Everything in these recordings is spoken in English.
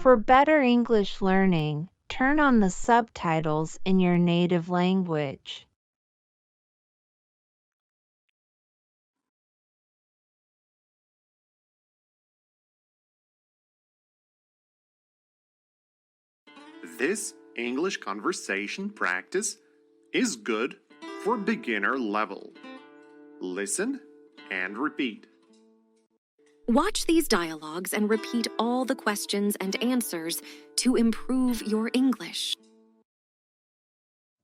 For better English learning, turn on the subtitles in your native language. This English conversation practice is good for beginner level. Listen and repeat. Watch these dialogues and repeat all the questions and answers to improve your English.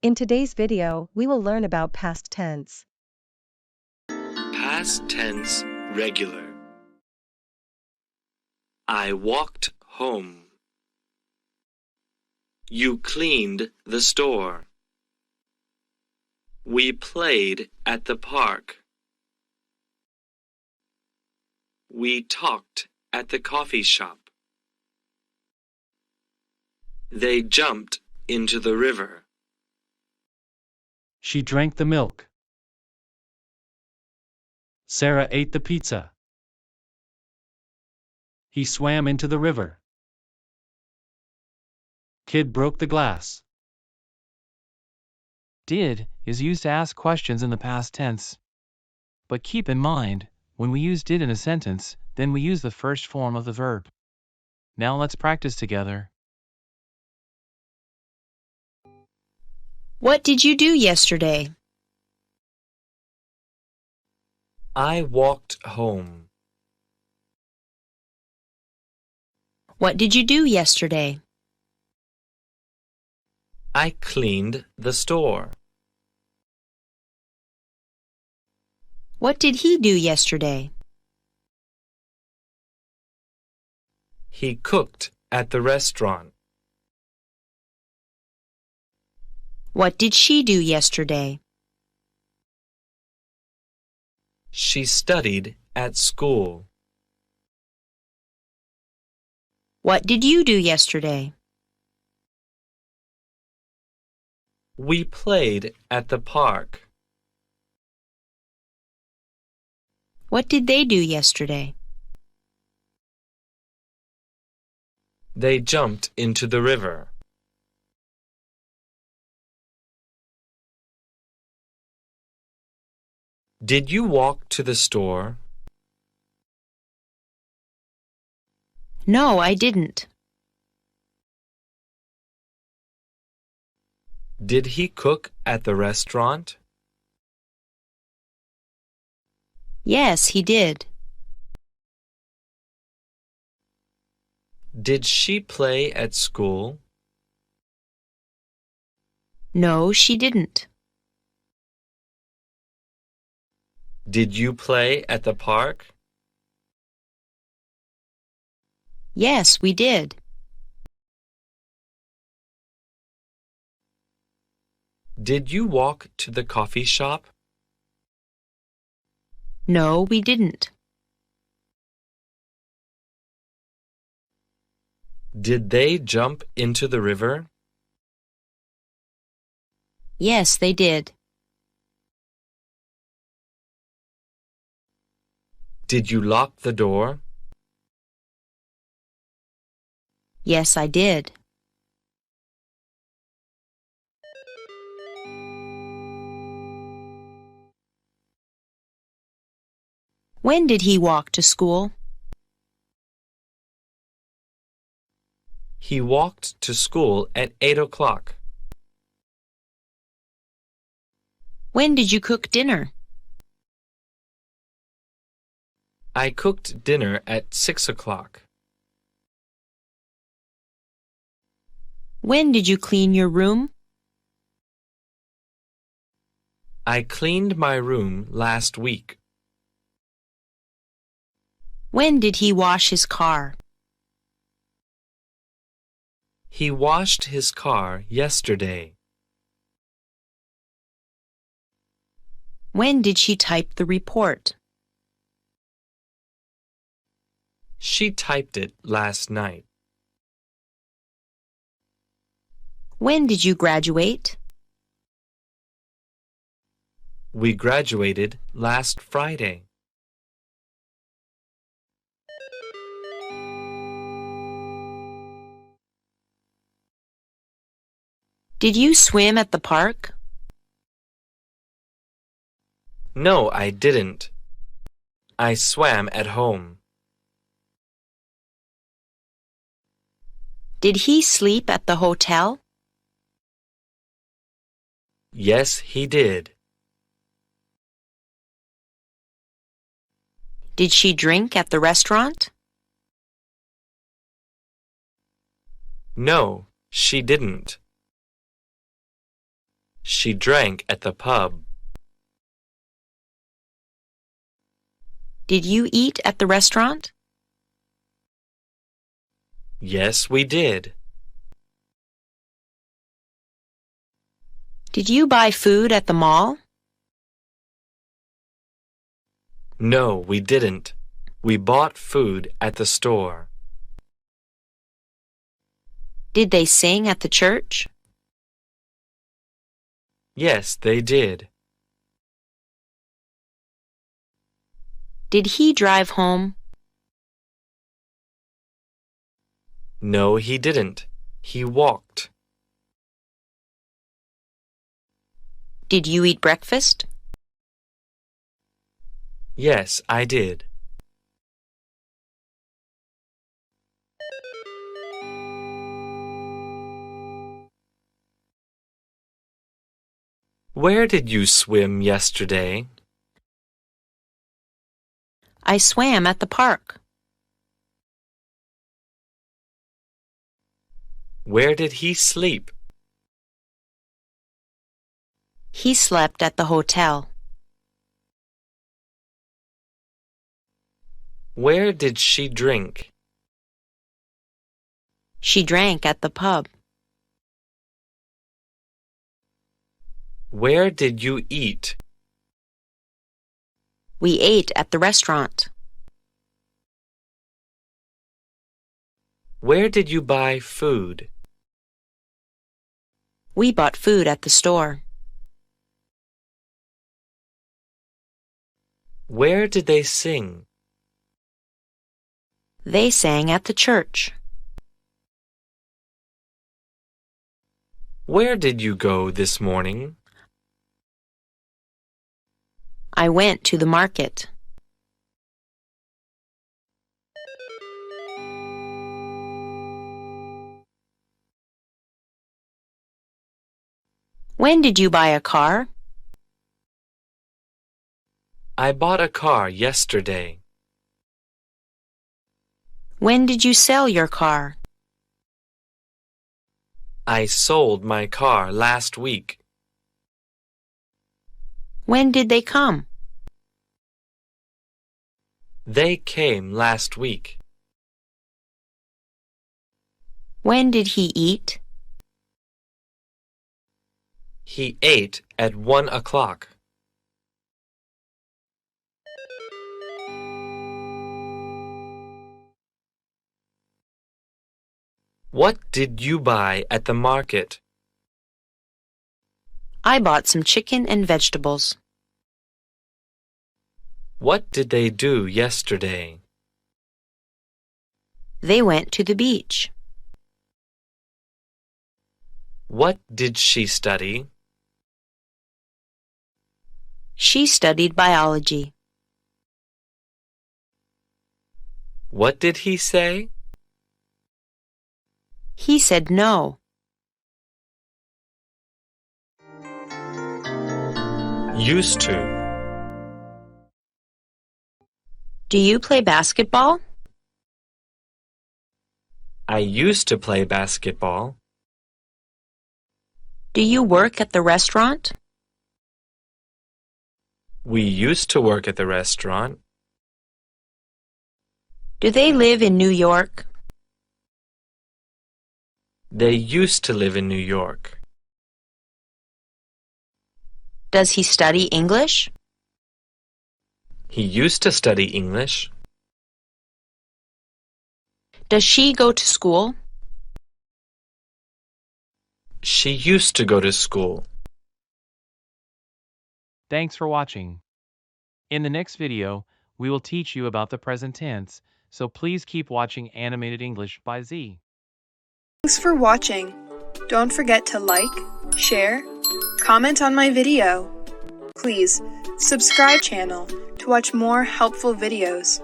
In today's video, we will learn about past tense. Past tense regular. I walked home. You cleaned the store. We played at the park. We talked at the coffee shop. They jumped into the river. She drank the milk. Sarah ate the pizza. He swam into the river. Kid broke the glass. Did is used to ask questions in the past tense. But keep in mind, when we use did in a sentence, then we use the first form of the verb. Now let's practice together. What did you do yesterday? I walked home. What did you do yesterday? I cleaned the store. What did he do yesterday? He cooked at the restaurant. What did she do yesterday? She studied at school. What did you do yesterday? We played at the park. What did they do yesterday? They jumped into the river. Did you walk to the store? No, I didn't. Did he cook at the restaurant? Yes, he did. Did she play at school? No, she didn't. Did you play at the park? Yes, we did. Did you walk to the coffee shop? No, we didn't. Did they jump into the river? Yes, they did. Did you lock the door? Yes, I did. When did he walk to school? He walked to school at 8 o'clock. When did you cook dinner? I cooked dinner at 6 o'clock. When did you clean your room? I cleaned my room last week. When did he wash his car? He washed his car yesterday. When did she type the report? She typed it last night. When did you graduate? We graduated last Friday. Did you swim at the park? No, I didn't. I swam at home. Did he sleep at the hotel? Yes, he did. Did she drink at the restaurant? No, she didn't. She drank at the pub. Did you eat at the restaurant? Yes, we did. Did you buy food at the mall? No, we didn't. We bought food at the store. Did they sing at the church? Yes, they did. Did he drive home? No, he didn't. He walked. Did you eat breakfast? Yes, I did. Where did you swim yesterday? I swam at the park. Where did he sleep? He slept at the hotel. Where did she drink? She drank at the pub. Where did you eat? We ate at the restaurant. Where did you buy food? We bought food at the store. Where did they sing? They sang at the church. Where did you go this morning? I went to the market. When did you buy a car? I bought a car yesterday. When did you sell your car? I sold my car last week. When did they come? They came last week. When did he eat? He ate at 1 o'clock. What did you buy at the market? I bought some chicken and vegetables. What did they do yesterday? They went to the beach. What did she study? She studied biology. What did he say? He said no. Used to. Do you play basketball? I used to play basketball. Do you work at the restaurant? We used to work at the restaurant. Do they live in New York? They used to live in New York. Does he study English? He used to study English. Does she go to school? She used to go to school. Thanks for watching. In the next video, we will teach you about the present tense, so please keep watching Animated English by Z. Thanks for watching. Don't forget to like, share, comment on my video. Please, subscribe channel to watch more helpful videos.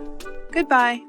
Goodbye.